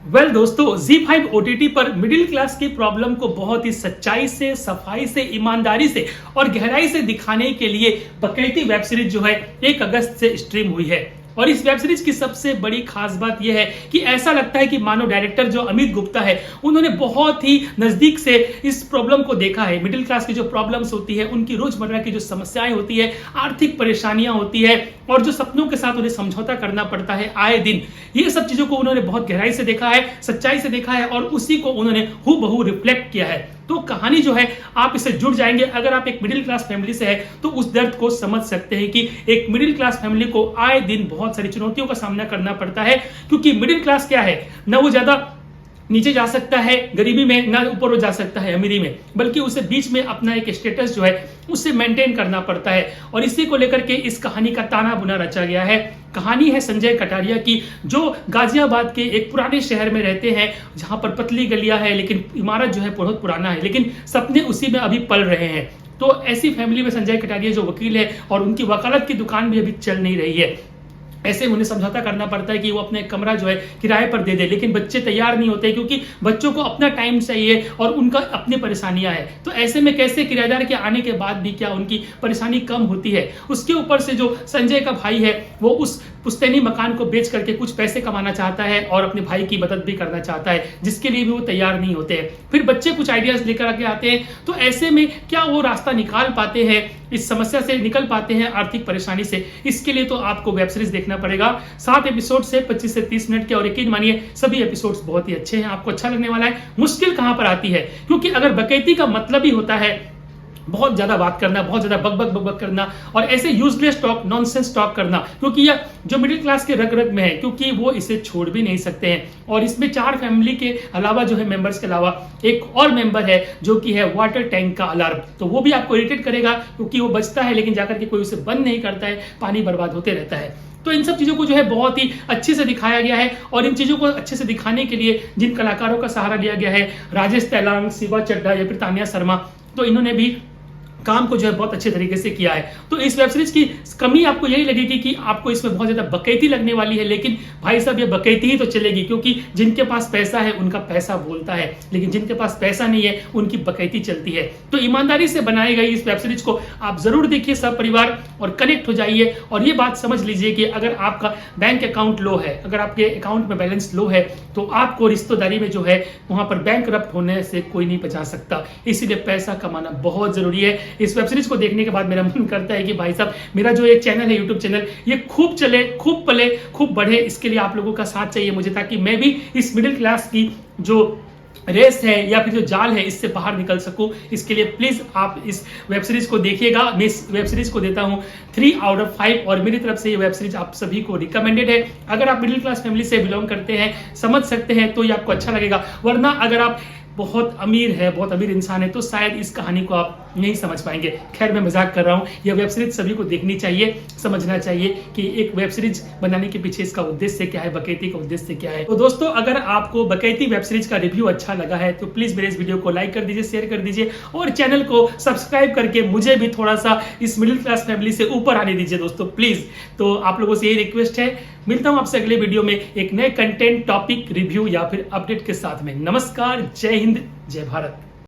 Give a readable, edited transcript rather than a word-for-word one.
दोस्तों, Z5 OTT पर middle class की प्रॉब्लम को बहुत ही सच्चाई से, सफाई से, ईमानदारी से और गहराई से दिखाने के लिए बकैती वेब सीरीज जो है 1 अगस्त से स्ट्रीम हुई है। और इस वेब सीरीज की सबसे बड़ी खास बात यह है कि ऐसा लगता है कि मानो डायरेक्टर जो अमित गुप्ता है उन्होंने बहुत ही नजदीक से इस प्रॉब्लम को देखा है। मिडिल क्लास की जो प्रॉब्लम्स होती है, उनकी रोजमर्रा की जो समस्याएं होती है, आर्थिक परेशानियां होती है और जो सपनों के साथ उन्हें समझौता करना पड़ता है आए दिन, ये सब चीजों को उन्होंने बहुत गहराई से देखा है, सच्चाई से देखा है और उसी को उन्होंने हूबहू रिफ्लेक्ट किया है। तो कहानी जो है, आप इससे जुड़ जाएंगे। अगर आप एक मिडिल क्लास फैमिली से है तो उस दर्द को समझ सकते हैं कि एक मिडिल क्लास फैमिली को आए दिन बहुत सारी चुनौतियों का सामना करना पड़ता है, क्योंकि मिडिल क्लास क्या है, ना वो ज्यादा नीचे जा सकता है गरीबी में, ना ऊपर वो जा सकता है अमीरी में, बल्कि उसे बीच में अपना एक स्टेटस जो है उसे मेंटेन करना पड़ता है। और इसी को लेकर के इस कहानी का ताना बुना रचा गया है। कहानी है संजय कटारिया की, जो गाजियाबाद के एक पुराने शहर में रहते हैं, जहां पर पतली गलियां है, लेकिन इमारत जो है बहुत पुराना है, लेकिन सपने उसी में अभी पल रहे हैं। तो ऐसी फैमिली में संजय कटारिया जो वकील है और उनकी वकालत की दुकान भी अभी चल नहीं रही है। ऐसे उन्हें समझौता करना पड़ता है कि वो अपने कमरा जो है किराए पर दे दे, लेकिन बच्चे तैयार नहीं होते क्योंकि बच्चों को अपना टाइम चाहिए और उनका अपनी परेशानियां हैं। तो ऐसे में कैसे किराएदार के आने के बाद भी क्या उनकी परेशानी कम होती है। उसके ऊपर से जो संजय का भाई है वो उस पुश्तैनी मकान को बेच करके कुछ पैसे कमाना चाहता है और अपने भाई की मदद भी करना चाहता है, जिसके लिए भी वो तैयार नहीं होते हैं। फिर बच्चे कुछ आइडियाज लेकर आके आते हैं, तो ऐसे में क्या वो रास्ता निकाल पाते हैं, इस समस्या से निकल पाते हैं, आर्थिक परेशानी से। इसके लिए तो आपको वेब सीरीज देखना पड़ेगा। 7 एपिसोड से 25 से 30 मिनट के, और यकीन मानिए सभी एपिसोड्स बहुत ही अच्छे हैं, आपको अच्छा लगने वाला है। मुश्किल कहां पर आती है, क्योंकि अगर बकैती का मतलब ही होता है बहुत ज्यादा बात करना, बहुत ज्यादा बक करना और ऐसे यूजलेस टॉक, नॉनसेंस टॉक करना, क्योंकि यह जो मिडिल क्लास के रग रग में है, क्योंकि वो इसे छोड़ भी नहीं सकते हैं। और इसमें 4 फैमिली के अलावा जो है, मेंबर्स के अलावा एक और मेंबर है जो कि है वाटर टैंक का अलार्म। तो वो भी आपको इरिटेट करेगा, क्योंकि वो बचता है लेकिन जाकर के कोई उसे बंद नहीं करता है, पानी बर्बाद होते रहता है। तो इन सब चीजों को जो है बहुत ही अच्छे से दिखाया गया है। और इन चीजों को अच्छे से दिखाने के लिए जिन कलाकारों का सहारा लिया गया है, राजेश तैलांग, शिवा चड्ढा या फिर तानिया शर्मा, तो इन्होंने भी काम को जो है बहुत अच्छे तरीके से किया है। तो इस वेब सीरीज की कमी आपको यही लगेगी कि आपको इसमें बहुत ज्यादा बकैती लगने वाली है, लेकिन भाई साहब ये बकैती ही तो चलेगी, क्योंकि जिनके पास पैसा है उनका पैसा बोलता है, लेकिन जिनके पास पैसा नहीं है उनकी बकैती चलती है। तो ईमानदारी से बनाई गई इस वेब सीरीज को आप जरूर देखिए सब परिवार, और कनेक्ट हो जाइए। और ये बात समझ लीजिए कि अगर आपका बैंक अकाउंट लो है, अगर आपके अकाउंट में बैलेंस लो है, तो आपको रिश्तेदारी में जो है वहां पर बैंकरप्ट होने से कोई नहीं बचा सकता। इसीलिए पैसा कमाना बहुत जरूरी है। इस वेब सीरीज को देखने के बाद मेरा मन करता है कि भाई साहब, मेरा जो एक चैनल है, यूट्यूब चैनल, ये खूब चले, खूब पले, खूब बढ़े। इसके लिए आप लोगों का साथ चाहिए मुझे, ताकि मैं भी इस मिडिल क्लास की जो रेस है या फिर जो जाल है इससे बाहर निकल सकूं। इसके लिए प्लीज आप इस वेब सीरीज को देखिएगा। मैं इस वेब सीरीज को देता हूं 3 आउट ऑफ 5 और मेरी तरफ से ये वेब सीरीज आप सभी को रिकमेंडेड है। अगर आप मिडिल क्लास फैमिली से बिलोंग करते हैं, समझ सकते हैं, तो ये आपको अच्छा लगेगा। वरना अगर आप बहुत अमीर इंसान है, तो शायद इस कहानी को आप नहीं समझ पाएंगे। खैर, मैं मजाक कर रहा हूं। यह वेब सीरीज सभी को देखनी चाहिए, समझना चाहिए कि एक वेब सीरीज बनाने के पीछे इसका उद्देश्य क्या है, बकैती का उद्देश्य क्या है। तो दोस्तों, अगर आपको बकैती वेब सीरीज का रिव्यू अच्छा लगा है तो प्लीज मेरे इस वीडियो को लाइक कर दीजिए, शेयर कर दीजिए और चैनल को सब्सक्राइब करके मुझे भी थोड़ा सा इस मिडिल क्लास फैमिली से ऊपर आने दीजिए दोस्तों, प्लीज। तो आप लोगों से यही रिक्वेस्ट है। मिलता हूं आपसे अगले वीडियो में एक नए कंटेंट, टॉपिक, रिव्यू या फिर अपडेट के साथ में। नमस्कार, जय हिंद, जय भारत।